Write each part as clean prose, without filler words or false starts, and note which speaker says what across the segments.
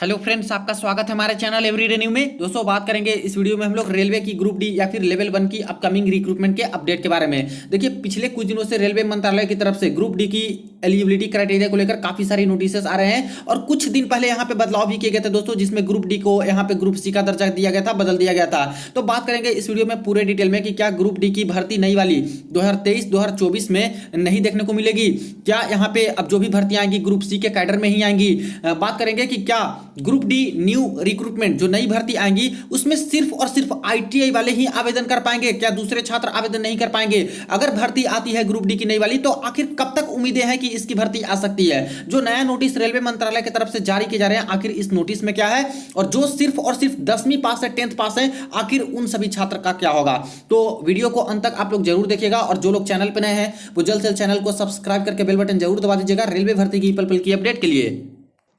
Speaker 1: Hello friends, आपका स्वागत है हमारे चैनल एवरीडे न्यू में। दोस्तों, बात करेंगे इस वीडियो में हम लोग रेलवे की ग्रुप डी या फिर लेवल 1 की अपकमिंग रिक्रूटमेंट के अपडेट के बारे में। देखिए, पिछले कुछ दिनों से रेलवे मंत्रालय की तरफ से ग्रुप डी की एलिजिबिलिटी क्राइटेरिया को लेकर काफी सारी नोटिसेस आ रहे हैं और कुछ दिन पहले यहाँ पे बदलाव भी किए गए थे दोस्तों, जिसमें ग्रुप डी को यहाँ पे ग्रुप सी का दर्जा दिया गया था, बदल दिया गया था। तो बात करेंगे इस वीडियो में पूरे डिटेल में कि क्या ग्रुप डी की भर्ती नई वाली 2023-2024 में नहीं देखने को मिलेगी, क्या यहाँ पे अब जो भी भर्तियां आएंगी ग्रुप सी के कैडर में ही आएंगी। बात करेंगे कि क्या ग्रुप डी न्यू रिक्रूटमेंट जो नई भर्ती आएंगी उसमें सिर्फ और सिर्फ आईटीआई वाले ही आवेदन कर पाएंगे, क्या दूसरे छात्र आवेदन नहीं कर पाएंगे। अगर भर्ती आती है ग्रुप डी की नई वाली तो आखिर कब तक उम्मीदें हैं कि इसकी भर्ती आ सकती है। जो नया नोटिस रेलवे मंत्रालय की तरफ से जारी किए जा रहे हैं, आखिर इस नोटिस में क्या है, और जो सिर्फ और सिर्फ 10वीं पास है, 10th पास है, आखिर उन सभी छात्र का क्या होगा। तो वीडियो को अंत तक आप लोग जरूर देखिएगा और जो लोग चैनल पर नए हैं वो जल्द से चैनल को सब्सक्राइब करके बेल बटन जरूर दबा दीजिएगा रेलवे भर्ती की पल पल की अपडेट के लिए।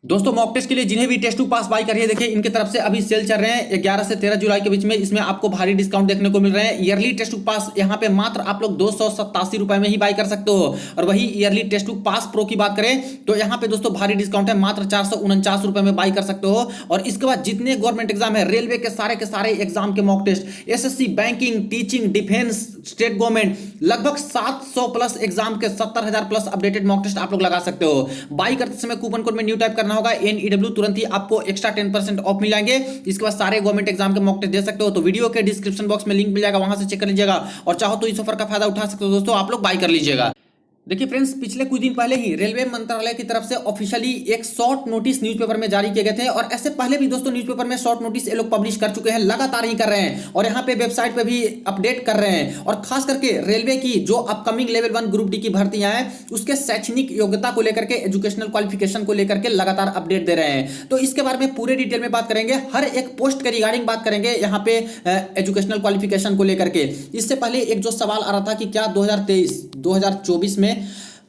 Speaker 1: दोस्तों, मॉक टेस्ट के लिए जिन्हें भी टेस्ट टू पास बाई करिए, देखिए इनकी तरफ से अभी सेल चल रहे हैं 11 से 13 जुलाई के बीच में। इसमें आपको भारी डिस्काउंट देखने को मिल रहे हैं। ईयरली टेस्ट टू पास यहाँ पे मात्र आप लोग 287 रुपए में ही बाई कर सकते हो, और वही yearly test to pass pro की बात करें तो यहाँ पे दोस्तों भारी डिस्काउंट है, मात्र 449 रुपए में बाई कर सकते हो। और इसके बाद जितने गवर्नमेंट एग्जाम है रेलवे के सारे एग्जाम के mock test, SSC, banking, teaching, defence, state government, लगभग 700 प्लस एग्जाम के 70,000 प्लस अपडेटेड मॉक टेस्ट आप लोग लगा सकते हो। बाई करते समय कूपन कोड में न्यू टाइप करना होगा NEW, तुरंत ही आपको एक्स्ट्रा 10% ऑफ मिलेंगे। इसके बाद सारे गवर्नमेंट एग्जाम के मॉक टेस्ट दे सकते हो। तो वीडियो के डिस्क्रिप्शन बॉक्स में लिंक मिल जाएगा, वहां से चेक कर लीजिएगा और चाहो तो इस ऑफर का फायदा उठा सकते हो दोस्तों, आप लोग बाई कर लीजिएगा। देखिए फ्रेंड्स, पिछले कुछ दिन पहले ही रेलवे मंत्रालय की तरफ से ऑफिशियली एक शॉर्ट नोटिस न्यूज़पेपर में जारी किए गए थे, और ऐसे पहले भी दोस्तों न्यूज़पेपर में शॉर्ट नोटिस ये लोग पब्लिश कर चुके हैं, लगातार ही कर रहे हैं और यहाँ पे वेबसाइट पे भी अपडेट कर रहे हैं। और खास करके रेलवे की जो अपकमिंग लेवल 1 ग्रुप डी की भर्तियां हैं उसके शैक्षणिक योग्यता को लेकर के, एजुकेशनल क्वालिफिकेशन को लेकर के लगातार अपडेट दे रहे हैं। तो इसके बारे में पूरे डिटेल में बात करेंगे, हर एक पोस्ट के रिगार्डिंग बात करेंगे यहाँ पे एजुकेशनल क्वालिफिकेशन को लेकर के। इससे पहले एक जो सवाल आ रहा था कि क्या 2023-2024 में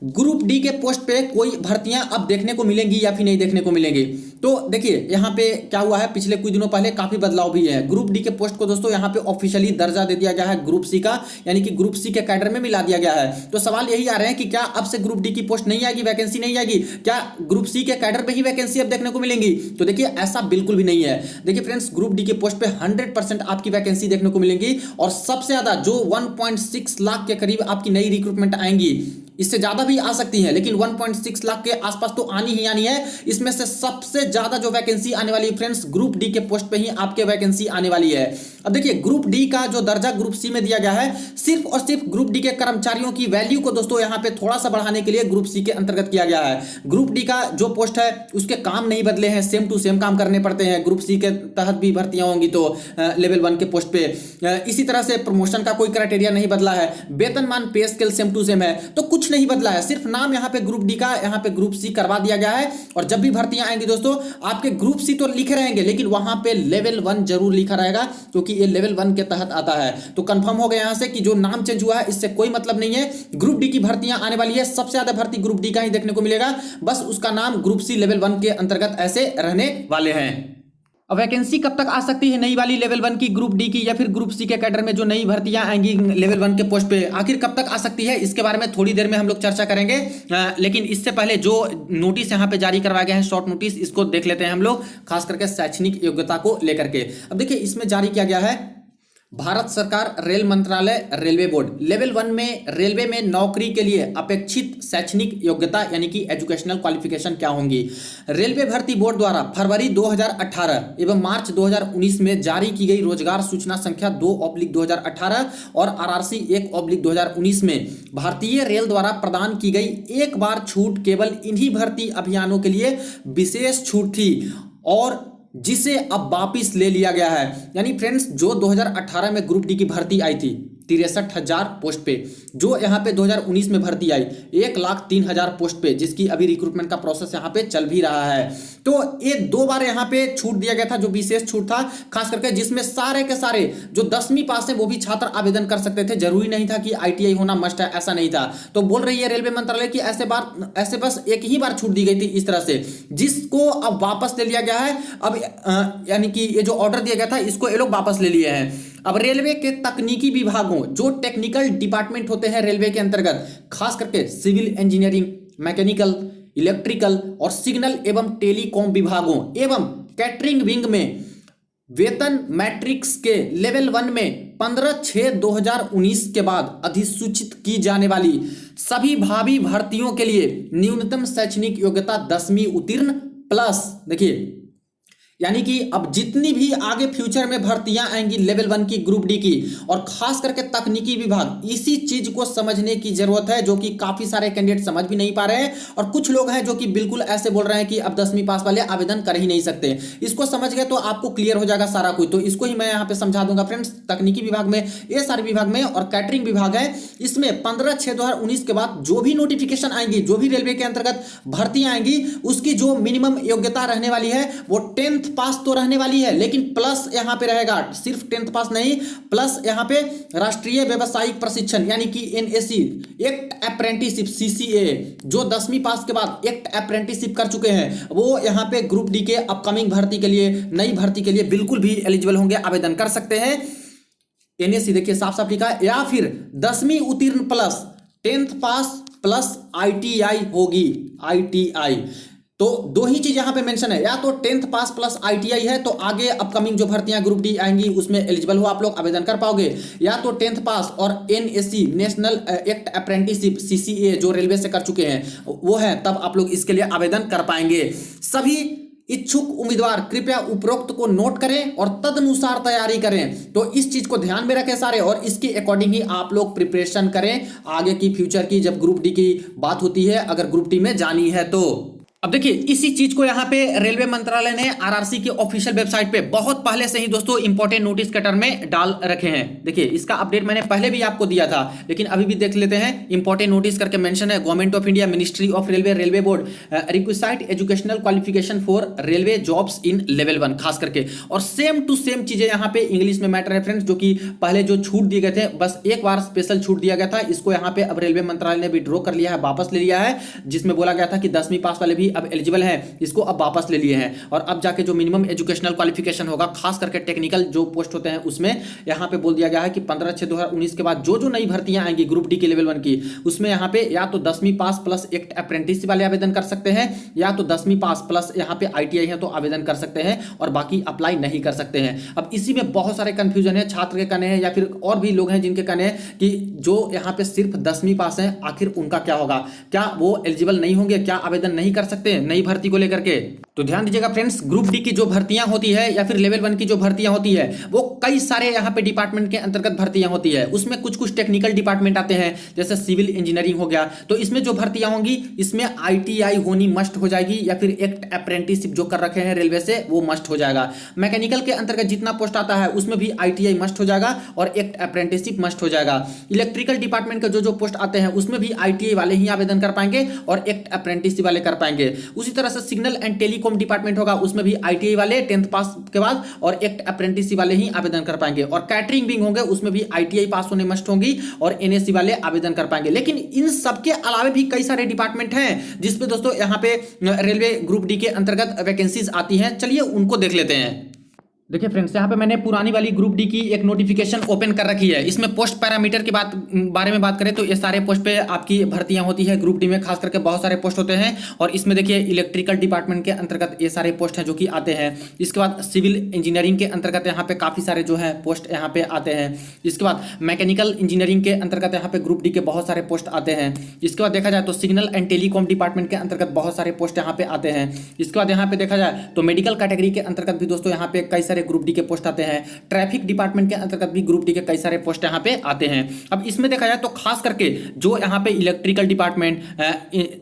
Speaker 1: ग्रुप डी के पोस्ट पे कोई भर्तियां अब देखने को मिलेंगी या फिर नहीं देखने को मिलेंगी। तो देखिए यहाँ पे क्या हुआ है, पिछले कुछ दिनों पहले काफी बदलाव भी है। ग्रुप डी के पोस्ट को दोस्तों यहाँ पे ऑफिशियली दर्जा दे दिया गया है ग्रुप सी का, यानी कि ग्रुप सी के कैडर में मिला दिया गया है। तो सवाल यही आ रहे हैं कि क्या अब से ग्रुप डी की पोस्ट नहीं आएगी, वैकेंसी नहीं आएगी, क्या ग्रुप सी के कैडर पे ही वैकेंसी अब देखने को मिलेंगी। तो देखिए ऐसा बिल्कुल भी नहीं है। देखिए फ्रेंड्स, ग्रुप डी के पोस्ट पे 100% आपकी वैकेंसी देखने को मिलेंगी, और सबसे ज्यादा जो 1.6 लाख के करीब आपकी नई रिक्रूटमेंट आएंगी, इससे ज्यादा भी आ सकती है लेकिन 1.6 लाख के आसपास तो आनी ही आनी है। इसमें से सबसे ज्यादा जो वैकेंसी आने वाली है फ्रेंड्स, ग्रुप डी के पोस्ट पे ही आपके वैकेंसी आने वाली है। अब देखिए, ग्रुप डी का जो दर्जा ग्रुप सी में दिया गया है, सिर्फ और सिर्फ ग्रुप डी के कर्मचारियों की वैल्यू को दोस्तों यहाँ पे थोड़ा सा बढ़ाने के लिए ग्रुप सी के अंतर्गत किया गया है। ग्रुप डी का जो पोस्ट है उसके काम नहीं बदले हैं, सेम टू सेम काम करने पड़ते हैं। ग्रुप सी के तहत भी भर्तियां होंगी तो लेवल 1 के पोस्ट पे इसी तरह से प्रमोशन का कोई क्राइटेरिया नहीं बदला है, वेतनमान पे स्केल सेम टू सेम है, तो कुछ नहीं बदला है। सिर्फ नाम यहाँ पे ग्रुप डी का यहाँ पे ग्रुप सी करवा दिया गया है। और जब भी भर्तियां आएंगी दोस्तों, आपके ग्रुप सी तो लिखे रहेंगे लेकिन वहां पे लेवल 1 जरूर लिखा रहेगा, क्योंकि ये लेवल 1 के तहत आता है। तो कंफर्म हो गया यहां से कि जो नाम चेंज हुआ है इससे कोई मतलब नहीं है। ग्रुप डी की भर्तियां आने वाली है, सबसे ज्यादा भर्ती ग्रुप डी का ही देखने को मिलेगा, बस उसका नाम ग्रुप सी लेवल 1 के अंतर्गत ऐसे रहने वाले हैं। अब वैकेंसी कब तक आ सकती है नई वाली लेवल 1 की ग्रुप डी की या फिर ग्रुप सी के कैडर में जो नई भर्तियां आएंगी लेवल 1 के पोस्ट पे, आखिर कब तक आ सकती है, इसके बारे में थोड़ी देर में हम लोग चर्चा करेंगे। लेकिन इससे पहले जो नोटिस यहाँ पे जारी करवाया गया है, शॉर्ट नोटिस, इसको देख लेते हैं हम लोग, खास करके शैक्षणिक योग्यता को लेकर के। अब देखिए, इसमें जारी किया गया है भारत सरकार रेल मंत्रालय रेलवे बोर्ड लेवल 1 में रेलवे में नौकरी के लिए अपेक्षित शैक्षणिक योग्यता यानी कि एजुकेशनल क्वालिफिकेशन क्या होंगी। रेलवे भर्ती बोर्ड द्वारा फरवरी 2018 एवं मार्च 2019 में जारी की गई रोजगार सूचना संख्या 2/2018 और RRC 1/2019 में भारतीय रेल द्वारा प्रदान की गई एक बार छूट केवल इन्हीं भर्ती अभियानों के लिए विशेष छूट थी, और जिसे अब वापिस ले लिया गया है। यानी फ्रेंड्स, जो 2018 में ग्रुप डी की भर्ती आई थी 63,000 पोस्ट पे, जो यहाँ पे 2019 में भर्ती आई 1,03,000 पोस्ट पे, जिसकी अभी रिक्रूटमेंट का प्रोसेस यहाँ पे चल भी रहा है। तो ये 2 बार यहाँ पे छूट दिया गया था, जो विशेष छूट था, खास करके जिसमें सारे के सारे जो 10वीं पास है वो भी छात्र आवेदन कर सकते थे। जरूरी नहीं था कि ITI होना मस्ट है, ऐसा नहीं था। तो बोल रही है रेलवे मंत्रालय की ऐसे बस एक ही बार छूट दी गई थी इस तरह से, जिसको अब वापस ले लिया गया है। अब यानी कि ये जो ऑर्डर दिया गया था इसको ये लोग वापस ले लिए हैं। अब रेलवे के तकनीकी विभागों, जो टेक्निकल डिपार्टमेंट होते हैं रेलवे के अंतर्गत, खास करके सिविल इंजीनियरिंग, मैकेनिकल, इलेक्ट्रिकल और सिग्नल एवं टेलीकॉम विभागों एवं कैटरिंग विंग में वेतन मैट्रिक्स के लेवल 1 में 15/6/2019 के बाद अधिसूचित की जाने वाली सभी भावी भर्तियों के लिए न्यूनतम शैक्षणिक योग्यता 10वीं उत्तीर्ण प्लस, देखिए यानी कि अब जितनी भी आगे फ्यूचर में भर्तियां आएंगी लेवल 1 की ग्रुप डी की, और खास करके तकनीकी विभाग, इसी चीज को समझने की जरूरत है जो कि काफी सारे कैंडिडेट समझ भी नहीं पा रहे हैं, और कुछ लोग हैं जो कि बिल्कुल ऐसे बोल रहे हैं कि अब 10वीं पास वाले आवेदन कर ही नहीं सकते। इसको समझ गए तो आपको क्लियर हो जाएगा सारा कुछ, तो इसको ही मैं यहाँ पे समझा दूंगा फ्रेंड्स। तकनीकी विभाग में, ये सारे विभाग में और कैटरिंग विभाग है, इसमें 15/6/2019 के बाद जो भी नोटिफिकेशन आएंगी, जो भी रेलवे के अंतर्गत भर्तियां आएंगी, उसकी जो मिनिमम योग्यता रहने वाली है वो 10th पास तो रहने वाली है, लेकिन प्लस यहां पे रहेगा, सिर्फ 10th पास नहीं, प्लस यहां पे राष्ट्रीय व्यावसायिक प्रशिक्षण यानी कि एनएसी, एक्ट अप्रेंटिसशिप सीसीए, जो 10वीं पास के बाद एक्ट अप्रेंटिसशिप कर चुके हैं, वो यहां पे ग्रुप डी के अपकमिंग भर्ती के लिए, नई भर्ती के लिए बिल्कुल भी एलिजिबल होंगे, आवेदन कर सकते हैं। एनएसी देखिए साफ साफ लिखा है, या फिर 10वीं उत्तीर्ण प्लस 10th पास प्लस आईटीआई होगी, आईटीआई। तो दो ही चीज यहां पे मेंशन है, या तो 10th पास प्लस आईटीआई है तो आगे अपकमिंग जो भर्तियां ग्रुप डी आएंगी उसमें एलिजिबल हो आप लोग, आवेदन कर पाओगे, या तो 10th पास और NSC national act apprenticeship CCA जो रेलवे से कर चुके हैं वो है, तब आप लोग इसके लिए आवेदन कर पाएंगे। सभी इच्छुक उम्मीदवार कृपया उपरोक्त को नोट करें और तदनुसार तैयारी करें। तो इस चीज को ध्यान में रखें सारे, और इसके अकॉर्डिंग ही आप लोग प्रिपरेशन करें आगे की फ्यूचर की, जब ग्रुप डी की बात होती है, अगर ग्रुप डी में जानी है तो। अब देखिए इसी चीज को यहाँ पे रेलवे मंत्रालय ने आरआरसी के ऑफिशियल वेबसाइट पे बहुत पहले से ही दोस्तों इंपॉर्टेंट नोटिस के टर्म में डाल रखे हैं। देखिए इसका अपडेट मैंने पहले भी आपको दिया था, लेकिन अभी भी देख लेते हैं। इंपॉर्टेंट नोटिस करके मेंशन है, government of India, ministry of railway, railway board, requisite educational qualification for railway jobs in level 1 खास करके, और सेम टू सेम चीजें यहाँ पे इंग्लिश में मैटर है फ्रेंड्स, जो कि पहले जो छूट दिए गए थे, बस एक बार स्पेशल छूट दिया गया था, इसको यहाँ पे अब रेलवे मंत्रालय ने विड्रॉ कर लिया है, वापस ले लिया है, जिसमें बोला गया था कि 10वीं पास वाले भी अब एलिजिबल है, इसको अब वापस ले लिए हैं। और अब जाके जो मिनिमम एजुकेशनल क्वालिफिकेशन होगा, खास करके टेक्निकल जो पोस्ट होते हैं, उसमें यहां पे बोल दिया गया है कि 15/6/2019 के बाद जो जो नई भर्तियां आएंगी ग्रुप डी के लेवल 1 की, उसमें यहां पे या तो 10वीं पास प्लस एक्ट अप्रेंटिसशिप वाले आवेदन कर सकते हैं, या तो 10वीं पास प्लस यहां पे आईटीआई है तो आवेदन कर सकते हैं, और बाकी अप्लाई नहीं कर सकते हैं। अब इसी में बहुत सारे कंफ्यूजन है, छात्र के कहने हैं या फिर और भी लोग हैं जिनके कहने हैं कि जो यहां पे सिर्फ 10वीं पास है, आखिर उनका क्या होगा, क्या वो एलिजिबल नहीं होंगे, क्या आवेदन नहीं कर सकते नई भर्ती को लेकर के? तो ध्यान दीजिएगा फ्रेंड्स, ग्रुप डी की जो भर्तियां होती है या फिर लेवल 1 की जो भर्तियां होती है, वो कई सारे यहाँ पे डिपार्टमेंट के अंतर्गत भर्तियां होती है। उसमें कुछ कुछ टेक्निकल डिपार्टमेंट आते हैं, जैसे सिविल इंजीनियरिंग हो गया, तो इसमें जो भर्तियां होंगी इसमें आईटीआई होनी मस्ट हो जाएगी, या फिर एक्ट अप्रेंटिसशिप जो कर रखे हैं रेलवे से वो मस्ट हो जाएगा। मैकेनिकल के अंतर्गत जितना पोस्ट आता है उसमें भी आईटीआई मस्ट हो जाएगा और एक्ट अप्रेंटिसशिप मस्ट हो जाएगा। इलेक्ट्रिकल डिपार्टमेंट के जो जो पोस्ट आते हैं उसमें भी आईटीआई वाले ही आवेदन कर पाएंगे और एक्ट अप्रेंटिसशिप वाले कर पाएंगे। उसी तरह से सिग्नल एंड टेलीकॉम डिपार्टमेंट होगा, उसमें भी आईटीआई वाले 10th पास के बाद और एक्ट अप्रेंटिसशिप वाले ही आवेदन कर पाएंगे। और कैटरिंग विंग होंगे, उसमें भी आईटीआई पास होने मस्ट होंगी और एनएससी वाले आवेदन कर पाएंगे। लेकिन इन सबके अलावा भी कई सारे डिपार्टमेंट हैं जिसपे दोस्तों यहाँ पे रेलवे ग्रुप डी के अंतर्गत वैकेंसीज आती हैं। चलिए उनको देख लेते हैं। देखिए फ्रेंड्स, यहाँ पे मैंने पुरानी वाली ग्रुप डी की एक नोटिफिकेशन ओपन कर रखी है। इसमें पोस्ट पैरामीटर के बारे में बात करें तो ये सारे पोस्ट पे आपकी भर्तियां होती है ग्रुप डी में, खास करके बहुत सारे पोस्ट होते हैं। और इसमें देखिए इलेक्ट्रिकल डिपार्टमेंट के अंतर्गत ये सारे पोस्ट हैं जो कि आते हैं। इसके बाद सिविल इंजीनियरिंग के अंतर्गत यहाँ पे काफ़ी सारे जो है पोस्ट यहाँ पे आते हैं। इसके बाद मैकेनिकल इंजीनियरिंग के अंतर्गत यहाँ पे ग्रुप डी के बहुत सारे पोस्ट आते हैं। इसके बाद देखा जाए तो सिग्नल एंड टेलीकॉम डिपार्टमेंट के अंतर्गत बहुत सारे पोस्ट यहाँ पे आते हैं। इसके बाद यहाँ पे देखा जाए तो मेडिकल कैटेगरी के अंतर्गत भी दोस्तों यहाँ पे कई सारे ग्रुप डी के पोस्ट आते हैं। ट्रैफिक डिपार्टमेंट के अंतर्गत भी ग्रुप डी के कई सारे पोस्ट यहाँ पे आते हैं। अब इसमें देखा जाए तो खास करके जो यहाँ पे इलेक्ट्रिकल डिपार्टमेंट,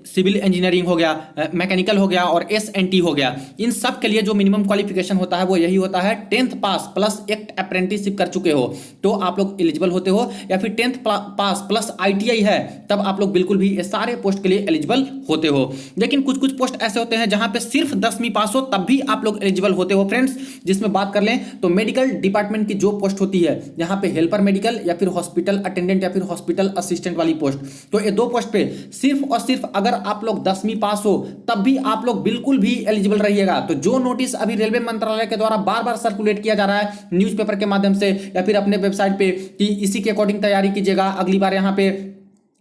Speaker 1: सिविल इंजीनियरिंग हो गया, मैकेनिकल हो गया और एसएनटी हो गया, इन सब के लिए जो मिनिमम क्वालिफिकेशन होता है वो यही होता है 10th पास प्लस एक्ट अप्रेंटिसशिप कर चुके हो तो आप लोग एलिजिबल होते हो, या फिर 10th पास प्लस आईटीआई है तब आप लोग बिल्कुल भी ये सारे पोस्ट के लिए एलिजिबल होते हो। लेकिन कुछ कुछ पोस्ट ऐसे होते हैं जहां पे सिर्फ 10वीं पास हो तब भी आप लोग एलिजिबल होते हो फ्रेंड्स। जिसमें बात कर लें तो मेडिकल डिपार्टमेंट की जो पोस्ट होती है यहाँ पे हेल्पर मेडिकल या फिर हॉस्पिटल अटेंडेंट या फिर हॉस्पिटल असिस्टेंट वाली पोस्ट, तो ये दो पोस्ट पे सिर्फ और सिर्फ अगर आप लोग 10वीं पास हो तब भी आप लोग बिल्कुल भी एलिजिबल रहिएगा। तो जो नोटिस अभी रेलवे मंत्रालय के द्वारा बार बार सर्कुलेट किया जा रहा है न्यूज़पेपर के माध्यम से या फिर अपने वेबसाइट पे कि इसी के अकॉर्डिंग तैयारी कीजिएगा, अगली बार यहाँ पे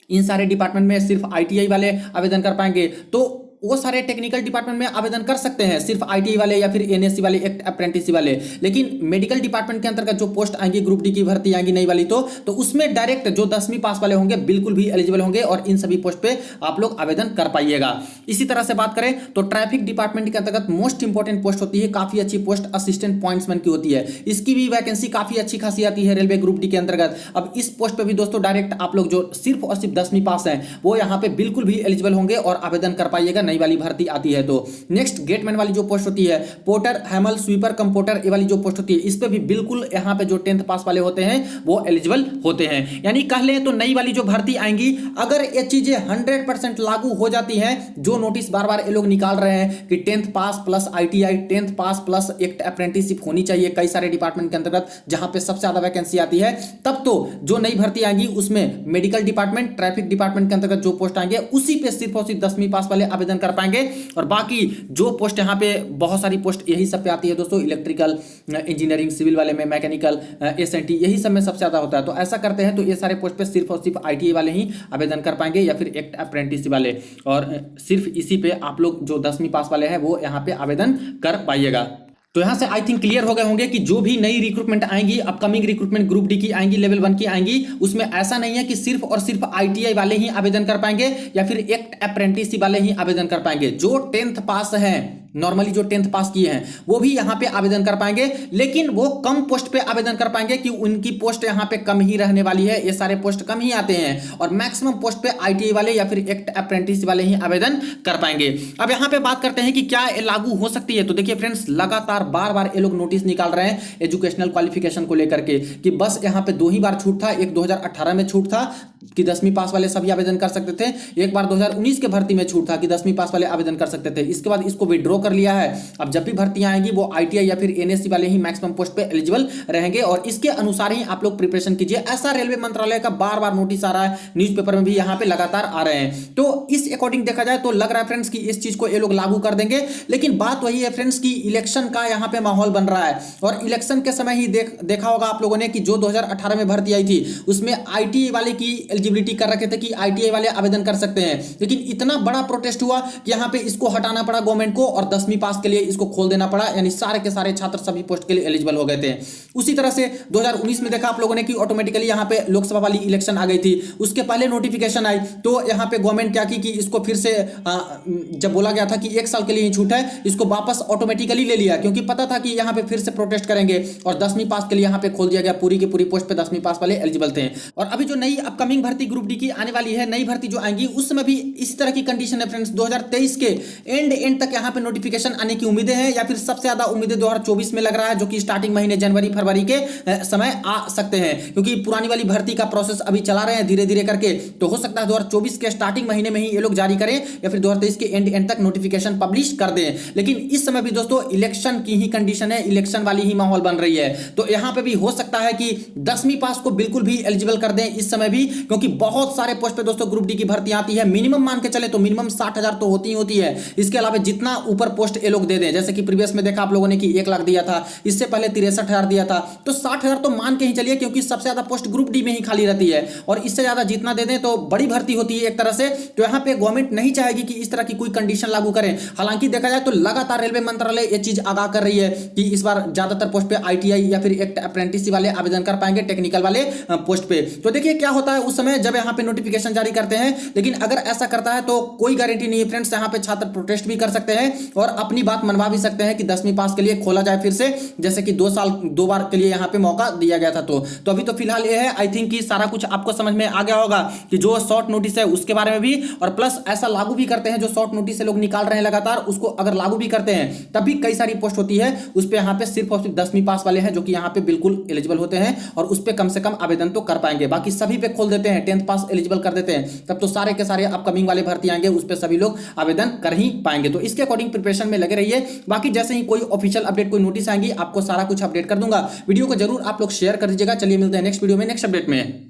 Speaker 1: इन सारे डिपार्टमेंट में सिर्फ आईटीआई वाले आवेदन कर पाएंगे, तो वो सारे टेक्निकल डिपार्टमेंट में आवेदन कर सकते हैं, सिर्फ आईटीआई वाले या फिर एनएससी वाले, एक्ट अप्रेंटिस वाले। लेकिन मेडिकल डिपार्टमेंट के अंतर्गत जो पोस्ट आएंगी, ग्रुप डी की भर्ती आएंगी नई वाली, तो उसमें डायरेक्ट जो 10वीं पास वाले होंगे बिल्कुल भी एलिजिबल होंगे और इन सभी पोस्ट पे आप लोग आवेदन कर पाइएगा। इसी तरह से बात करें तो ट्रैफिक डिपार्टमेंट के अंतर्गत मोस्ट इंपॉर्टेंट पोस्ट होती है, काफी अच्छी पोस्ट असिस्टेंट पॉइंट्समैन की होती है। इसकी भी वैकेंसी काफी अच्छी खासी आती है रेलवे ग्रुप डी के अंतर्गत। अब इस पोस्ट पे भी दोस्तों डायरेक्ट आप लोग जो सिर्फ और सिर्फ 10वीं पास हैं वो यहाँ पे बिल्कुल भी एलिजिबल होंगे और आवेदन कर पाइएगा, नई वाली भर्ती आती है तो। नेक्स्ट गेटमैन वाली जो पोस्ट होती है, पोर्टर, हैमल, स्वीपर, कंपोर्टर, ये वाली जो पोस्ट होती है, इस पे भी बिल्कुल यहाँ पे जो 10th पास वाले होते हैं वो एलिजिबल होते हैं। यानी कह लें तो नई वाली जो भर्ती आएंगी, अगर ये चीजें 100% लागू हो जाती हैं, जो नोटिस बार बार ये लोग निकाल रहे हैं कि 10th पास प्लस आईटीआई, 10th पास प्लस एक अप्रेंटिसशिप होनी चाहिए कई सारे डिपार्टमेंट के अंतर्गत जहां पे सबसे ज्यादा वैकेंसी आती है, तब तो जो नई भर्ती आएंगी उसमें मेडिकल डिपार्टमेंट, ट्रैफिक डिपार्टमेंट के अंतर्गत जो पोस्ट आएंगे उसी पे सिर्फ और सिर्फ 10वीं पास वाले आवेदन कर पाएंगे। और बाकी जो पोस्ट यहाँ पे बहुत सारी पोस्ट यही सब पे आती है दोस्तों, इलेक्ट्रिकल इंजीनियरिंग, सिविल वाले में, मैकेनिकल, एसएनटी, यही सब में सबसे ज्यादा होता है। तो ऐसा करते हैं तो ये सारे पोस्ट पे सिर्फ और सिर्फ आईटीआई वाले ही आवेदन कर पाएंगे या फिर एक अप्रेंटिस वाले, और सिर्फ इसी पे आप लोग जो 10वीं पास वाले हैं वो यहाँ पे आवेदन कर पाइएगा। तो यहां से आई थिंक क्लियर हो गए होंगे कि जो भी नई रिक्रूटमेंट आएंगी, अपकमिंग रिक्रूटमेंट ग्रुप डी की आएंगी, लेवल 1 की आएंगी, उसमें ऐसा नहीं है कि सिर्फ और सिर्फ आईटीआई वाले ही आवेदन कर पाएंगे या फिर एक अप्रेंटिस वाले ही आवेदन कर पाएंगे। जो 10th पास हैं, नॉर्मली जो 10th पास किए हैं वो भी यहाँ पे आवेदन कर पाएंगे, लेकिन वो कम पोस्ट पे आवेदन कर पाएंगे कि उनकी पोस्ट यहाँ पे कम ही रहने वाली है, ये सारे पोस्ट कम ही आते हैं और मैक्सिमम पोस्ट पे आईटीआई वाले या फिर एक अप्रेंटिस वाले ही आवेदन कर पाएंगे। अब यहाँ पे बात करते हैं कि क्या ये लागू हो सकती है। तो देखिए फ्रेंड्स, लगातार बार बार ये लोग नोटिस निकाल रहे हैं एजुकेशनल क्वालिफिकेशन को लेकर के कि बस यहाँ पे 2 ही बार छूट था। एक 2018 में छूट था कि 10वीं पास वाले सभी आवेदन कर सकते थे, एक बार 2019 के भर्ती में छूट था कि 10वीं पास वाले आवेदन कर सकते थे। इसके बाद इसको विड्रॉ कर लिया है। अब जब भी भर्तियां आएंगी वो आईटीआई या फिर एनएससी वाले ही मैक्सिमम पोस्ट पे एलिजिबल रहेंगे और इसके अनुसार ही आप लोग प्रिपरेशन कीजिए। ऐसा रेलवे मंत्रालय का बार बार नोटिस आ रहा है, न्यूज़पेपर में भी यहाँ पे लगातार आ रहे हैं। तो इस अकॉर्डिंग देखा जाए तो लग रहा है फ्रेंड्स कि इस चीज को ये लोग लागू कर देंगे। लेकिन बात वही है फ्रेंड्स कि इलेक्शन का यहाँ पे माहौल बन रहा है और इलेक्शन के समय ही देखा होगा आप लोगों ने कि जो 2018 में भर्ती आई थी उसमें आईटीआई वाले की एलिजिबिलिटी कर रखे थे कि आईटीआई वाले आवेदन कर सकते हैं। लेकिन इतना बड़ा प्रोटेस्ट हुआ कि यहाँ पे इसको हटाना पड़ा गवर्नमेंट को और 10वीं पास के लिए इसको खोल देना पड़ा, यानी सारे के सारे छात्र सभी पोस्ट के लिए एलिजिबल हो गए थे। उसी तरह से 2019 में देखा आप लोगों ने कि ऑटोमेटिकली यहाँ पे लोकसभा वाली इलेक्शन आ गई थी। उसके पहले नोटिफिकेशन आई तो यहाँ पे गवर्नमेंट क्या की कि इसको फिर से जब बोला गया था कि 1 साल के लिए ही छूट है, इसको वापस ऑटोमेटिकली ले लिया क्योंकि पता था कि यहाँ पे फिर से प्रोटेस्ट करेंगे और 10वीं पास के लिए यहाँ पे खोल दिया गया। पूरी की पूरी पोस्ट पे 10वीं पास वाले एलिजिबल थे। और अभी जो नई अपकमिंग भर्ती ग्रुप डी की आने वाली है, नई भर्ती जो आएंगी उस समय भी इसी तरह की कंडीशन है फ्रेंड्स। 2023 के एंड तक यहाँ पे नोटिफिकेशन आने की उम्मीदें हैं या फिर सबसे ज्यादा उम्मीदें 2024 में लग रहा है, जो कि स्टार्टिंग महीने जनवरी फरवरी के समय आ सकते हैं क्योंकि पुरानी वाली भर्ती का प्रोसेस अभी चला रहे हैं धीरे धीरे करके। तो हो सकता है 2024 के स्टार्टिंग महीने में ही ये लोग जारी करें या फिर 2023 के एंड तक नोटिफिकेशन पब्लिश कर दें। लेकिन इस समय भी दोस्तों इलेक्शन की ही कंडीशन है, इलेक्शन वाली ही माहौल बन रही है। तो यहाँ पे भी हो सकता है कि 10वीं पास को बिल्कुल भी एलिजिबल कर दें इस समय भी, क्योंकि बहुत सारे पोस्ट पे दोस्तों ग्रुप डी की भर्ती आती है। मिनिमम मान के चले तो मिनिमम 60,000 तो होती ही होती है। इसके अलावा जितना ऊपर पोस्ट ये लोग दे दें, जैसे कि प्रीवियस में देखा आप लोगों ने कि 1 लाख दिया था, इससे पहले 63,000 दिया था, तो 60,000 तो मान के ही चलिए क्योंकि सबसे ज्यादा पोस्ट ग्रुप डी में ही खाली रहती है और इससे ज्यादा जितना दे दें तो बड़ी भर्ती होती है एक तरह से। तो यहाँ पे गवर्नमेंट नहीं चाहेगी कि इस तरह की कोई कंडीशन लागू करें। हालांकि देखा जाए तो लगातार रेलवे मंत्रालय ये चीज आगाह कर रही है कि इस बार ज्यादातर पोस्ट पे आईटीआई या फिर एक अप्रेंटिस वाले आवेदन कर पाएंगे टेक्निकल वाले पोस्ट पे। तो देखिए क्या होता है उस समय जब यहाँ पे नोटिफिकेशन जारी करते हैं। लेकिन अगर ऐसा करता है तो कोई गारंटी नहीं है फ्रेंड्स, यहाँ पे छात्र प्रोटेस्ट भी कर सकते हैं और अपनी बात मनवा भी सकते हैं कि 10वीं पास के लिए खोला जाए फिर से, जैसे कि 2 बार के लिए यहाँ पे मौका दिया गया था। तो अभी तो फिलहाल ये है, आई थिंक कि सारा कुछ आपको समझ में आ गया होगा कि जो शॉर्ट नोटिस है उसके बारे में भी, और प्लस ऐसा लागू भी करते हैं जो शॉर्ट नोटिस से लोग निकाल रहे हैं लगातार, उसको अगर लागू भी करते हैं तब भी कई सारी पोस्ट होती है उस पर यहाँ पे सिर्फ और सिर्फ 10वीं पास वाले हैं जो कि यहाँ पे बिल्कुल एलिजिबल होते हैं और उस पर कम से कम आवेदन तो कर पाएंगे। बाकी सभी पे खोल देते हैं, 10th पास एलिजिबल कर देते हैं, तब तो सारे के सारे अपकमिंग वाले भर्ती आएंगे उस पर सभी लोग आवेदन कर ही पाएंगे। तो इसके अकॉर्डिंग प्रिपरेशन में लगे रहिए। बाकी जैसे ही कोई ऑफिशियल अपडेट, कोई नोटिस आएंगी, आपको सारा कुछ अपडेट कर दूंगा। वीडियो को जरूर आप लोग शेयर कर दीजिएगा। चलिए मिलते हैं नेक्स्ट वीडियो में, नेक्स्ट अपडेट में।